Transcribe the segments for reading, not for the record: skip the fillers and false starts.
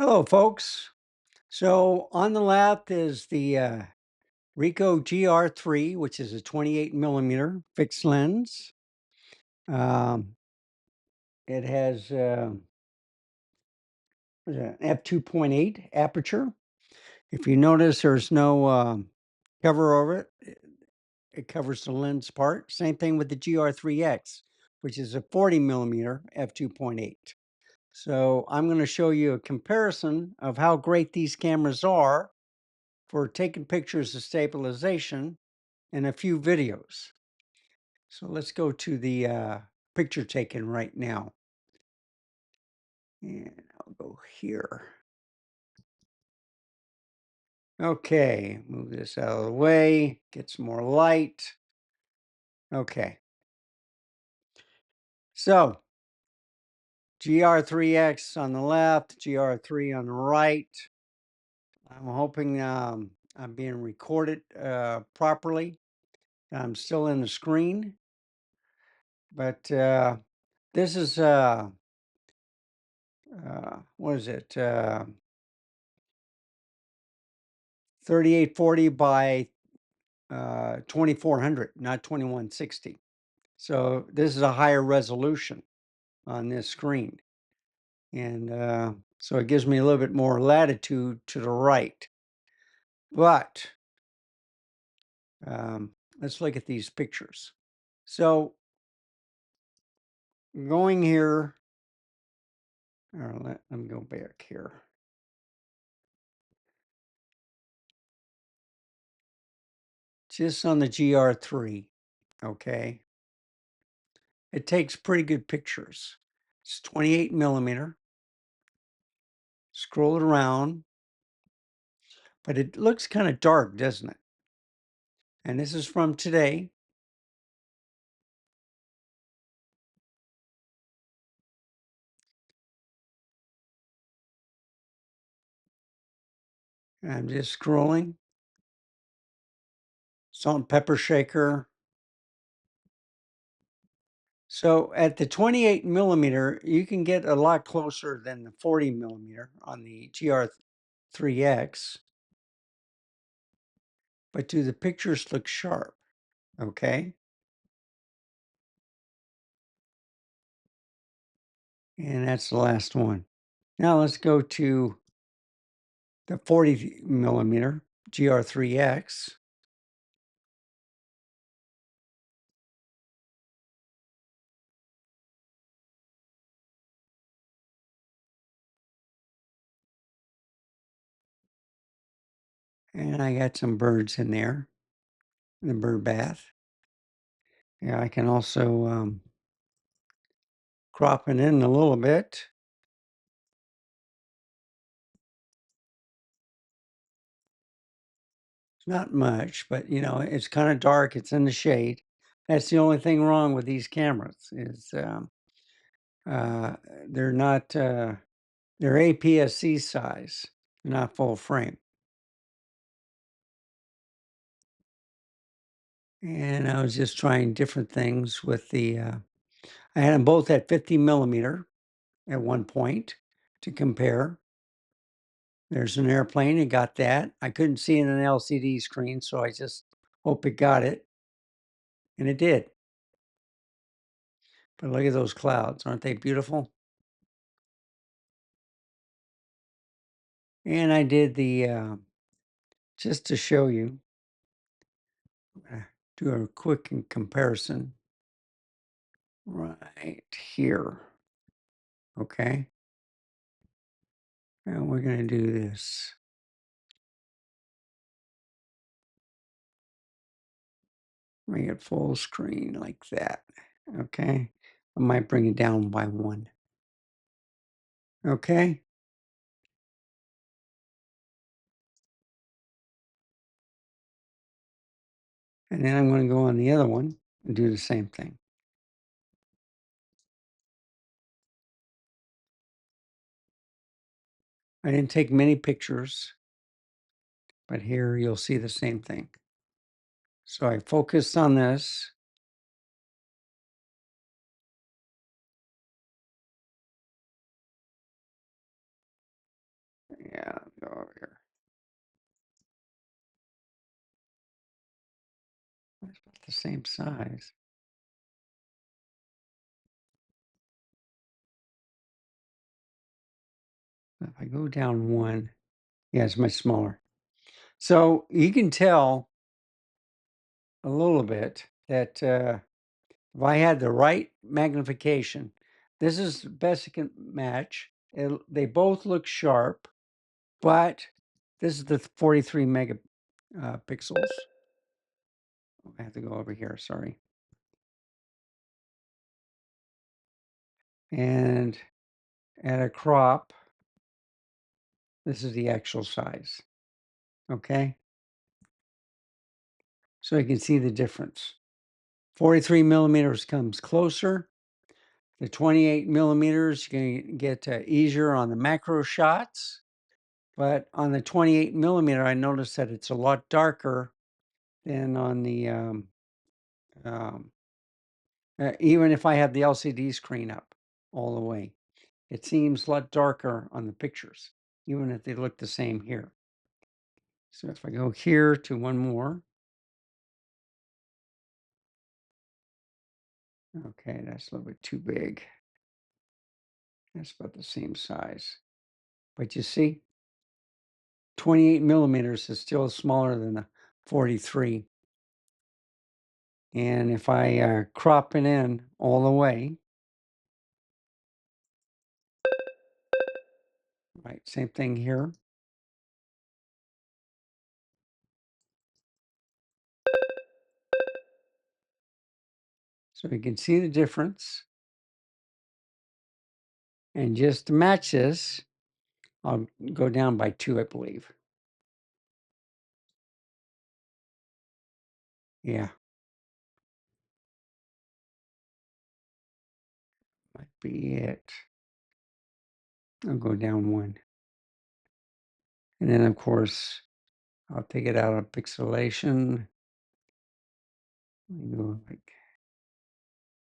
Hello, folks. So on the left is the Ricoh GR3, which is a 28 millimeter fixed lens. Um, it has what is it, an f2.8 aperture. If you notice, there's no cover over it. It covers the lens part. Same thing with the GR3X, which is a 40 millimeter f2.8. So I'm going to show you a comparison of how great these cameras are for taking pictures of stabilization in a few videos. So let's go to the picture taken right now. And I'll go here. Okay, move this out of the way, get some more light. Okay. So GR3X on the left, GR3 on the right. I'm hoping I'm being recorded properly. I'm still in the screen, but this is what is it? 3840 by 2400, not 2160. So this is a higher resolution on this screen. And so it gives me a little bit more latitude to the right. But let's look at these pictures. So going here, or let me go back here. Just on the GR3, okay? It takes pretty good pictures. It's 28 millimeter. Scroll it around, but it looks kind of dark, doesn't it? And this is from today. I'm just scrolling. Salt and pepper shaker. So at the 28 millimeter, you can get a lot closer than the 40 millimeter on the GR3X. But do the pictures look sharp? Okay. And that's the last one. Now let's go to the 40 millimeter GR3X. And I got some birds in there, the bird bath. Yeah, I can also crop it in a little bit. Not much, but it's kind of dark. It's in the shade. That's the only thing wrong with these cameras is uh, they're not they're APS-C size, not full frame. And I was just trying different things with the. I had them both at 50 millimeter at one point to compare. There's an airplane. It got that. I couldn't see in an LCD screen, so I just hope it got it, and it did. But look at those clouds. Aren't they beautiful? And I did the, just to show you, do a quick comparison right here. Okay. And we're going to do this. Bring it full screen like that. Okay. I might bring it down by one. Okay. And then I'm going to go on the other one and do the same thing. I didn't take many pictures, but here you'll see the same thing. So I focused on this. here. It's about the same size. If I go down one, yeah, it's much smaller. So you can tell a little bit that if I had the right magnification, this is the best it can match. They both look sharp, but this is the 43 megapixels. I have to go over here, sorry. And at a crop, this is the actual size, okay? So you can see the difference. 43 millimeters comes closer. The 28 millimeters, you can get easier on the macro shots. But on the 28 millimeter, I noticed that it's a lot darker than on the, um, even if I have the LCD screen up all the way. It seems a lot darker on the pictures, even if they look the same here. So if I go here to one more. Okay, that's a little bit too big. That's about the same size. But you see, 28 millimeters is still smaller than a 43. And if I crop it in all the way, right, same thing here. So you can see the difference. And just to match this, I'll go down by 2, I believe. Yeah, might be it. I'll go down 1. And then, of course, I'll take it out of pixelation. Go like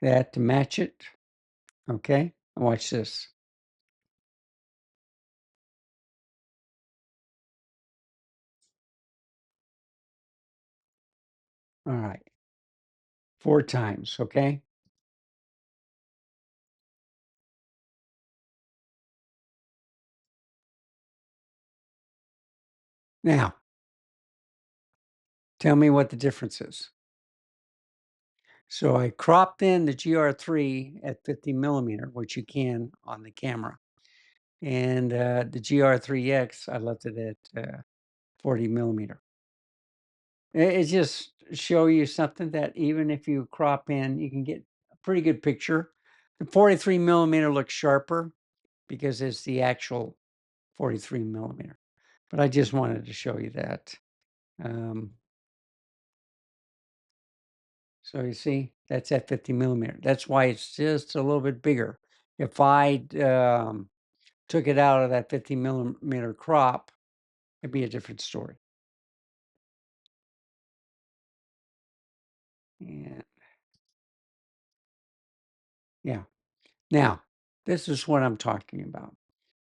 that to match it. Okay, watch this. All right, 4 times, okay? Now, tell me what the difference is. So I cropped in the GR3 at 50 millimeter, which you can on the camera. And the GR3X, I left it at 40 millimeter. It just show you something that even if you crop in, you can get a pretty good picture. The 43 millimeter looks sharper because it's the actual 43 millimeter. But I just wanted to show you that. Um, so you see, that's at 50 millimeter. That's why it's just a little bit bigger. If I took it out of that 50 millimeter crop, it'd be a different story. And yeah. Now, this is what I'm talking about.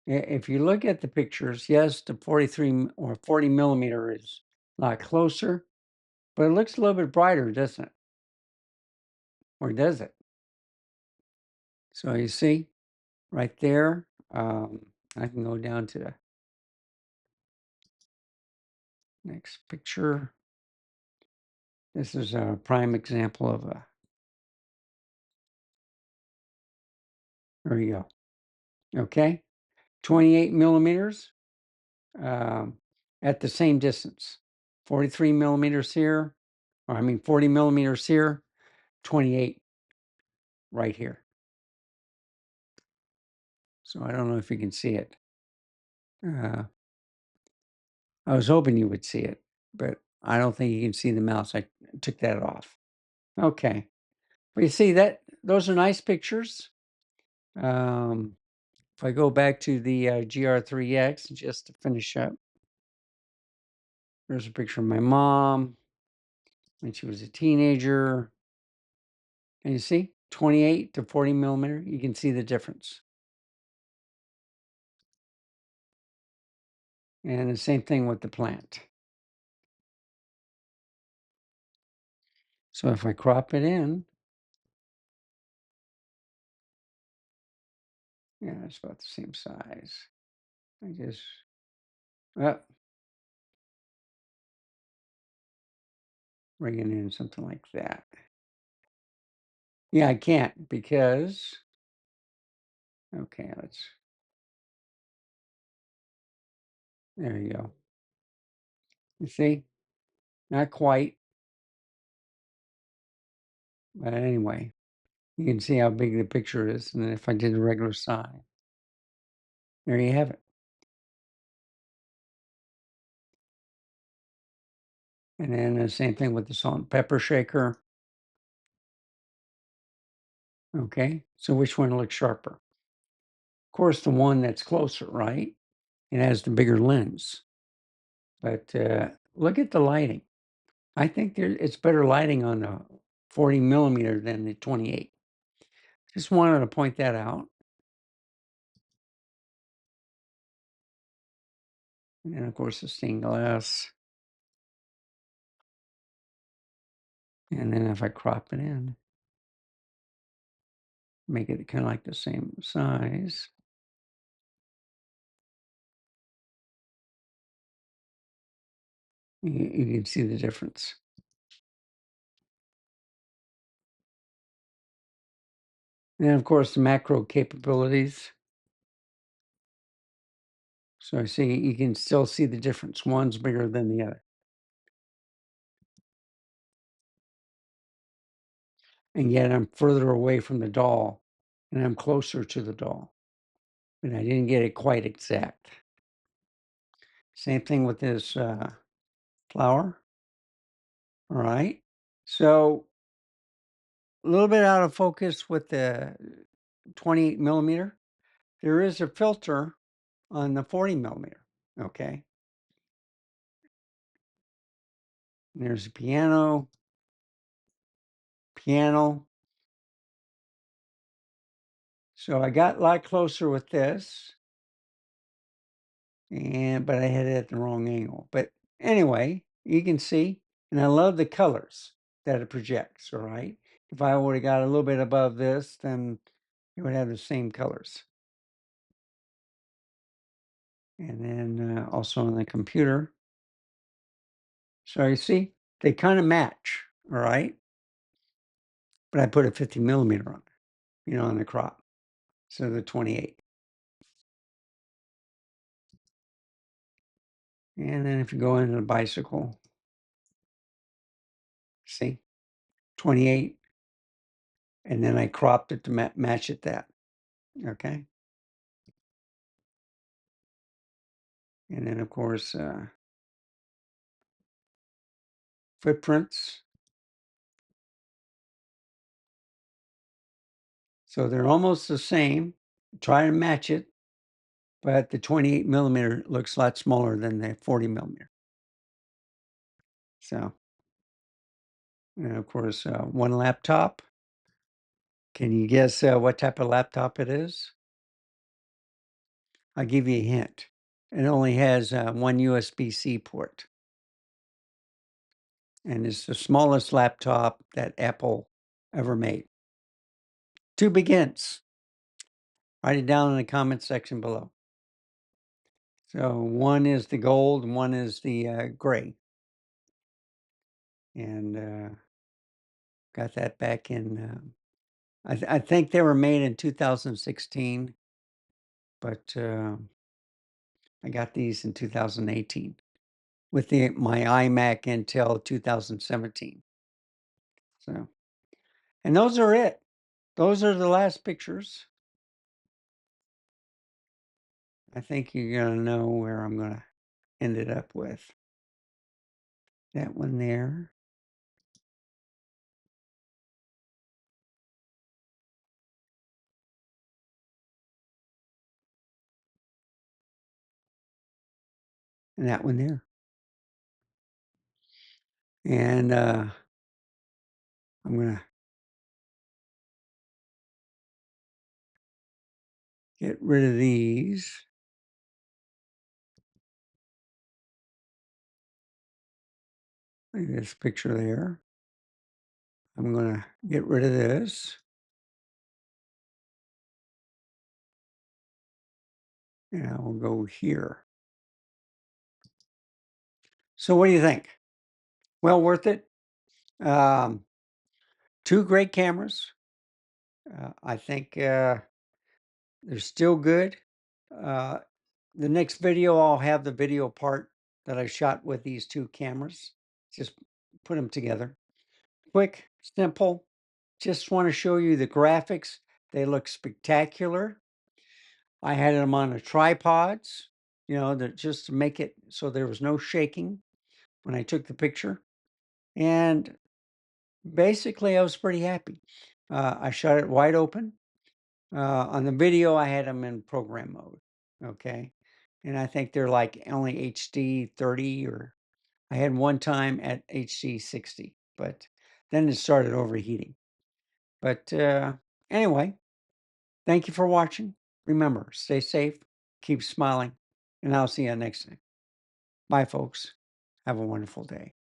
If you look at the pictures, yes, the 43 or 40 millimeter is a lot closer, but it looks a little bit brighter, doesn't it? Or does it? So you see right there, I can go down to the next picture. This is a prime example of a, there you go. Okay. 28 millimeters um, at the same distance. 43 millimeters here, or I mean 40 millimeters here, 28 right here. So I don't know if you can see it. I was hoping you would see it, but I don't think you can see the mouse. I took that off. Okay. But you see that those are nice pictures. If I go back to the GR3X just to finish up, there's a picture of my mom when she was a teenager. And you see 28 to 40 millimeter, you can see the difference. And the same thing with the plant. So if I crop it in, yeah, it's about the same size. I just, bring it in something like that. Yeah, I can't because, okay, there you go. You see, not quite, but anyway, you can see how big the picture is. And then if I did a regular size, there you have it. And then the same thing with the salt and pepper shaker. Okay, so which one looks sharper? Of course, the one that's closer, right? It has the bigger lens. But look at the lighting. I think it's better lighting on the 40 millimeter than the 28. Just wanted to point that out. And then, of course, the stained glass. And then if I crop it in, make it kind of like the same size. You can see the difference. And of course, the macro capabilities. So I see you can still see the difference. One's bigger than the other. And yet I'm further away from the doll and I'm closer to the doll. But I didn't get it quite exact. Same thing with this flower. All right. So a little bit out of focus with the 28 millimeter. There is a filter on the 40 millimeter. Okay. And there's a piano. So I got a lot closer with this, but I had it at the wrong angle. But anyway, you can see, and I love the colors that it projects. All right. If I would have got a little bit above this, then it would have the same colors. And then also on the computer. So you see, they kind of match. All right. But I put a 50 millimeter on it, on the crop. So the 28. And then if you go into the bicycle, see, 28. And then I cropped it to match it that. Okay. And then, of course, footprints. So they're almost the same. Try to match it, but the 28 millimeter looks a lot smaller than the 40 millimeter. So, and of course, one laptop. Can you guess what type of laptop it is? I'll give you a hint. It only has one USB-C port. And it's the smallest laptop that Apple ever made. 2 begins. Write it down in the comment section below. So one is the gold, and one is the gray. And got that back in, I think they were made in 2016, but I got these in 2018 with my iMac Intel 2017. So, and those are it. Those are the last pictures. I think you're gonna know where I'm gonna end it up with. That one there. And that one there. And I'm gonna get rid of these. Look at this picture there. I'm going to get rid of this. And we'll go here. So what do you think? Well worth it. Um, two great cameras. I think they're still good. Uh, the next video, I'll have the video part that I shot with these two cameras. Just put them together. Quick, simple. Just want to show you the graphics. They look spectacular. I had them on a tripods, that just to make it so there was no shaking when I took the picture. And basically, I was pretty happy. I shot it wide open. On the video, I had them in program mode. Okay. And I think they're like only HD 30, or I had one time at HD 60, but then it started overheating. But anyway, thank you for watching. Remember, stay safe, keep smiling, and I'll see you next time. Bye, folks. Have a wonderful day.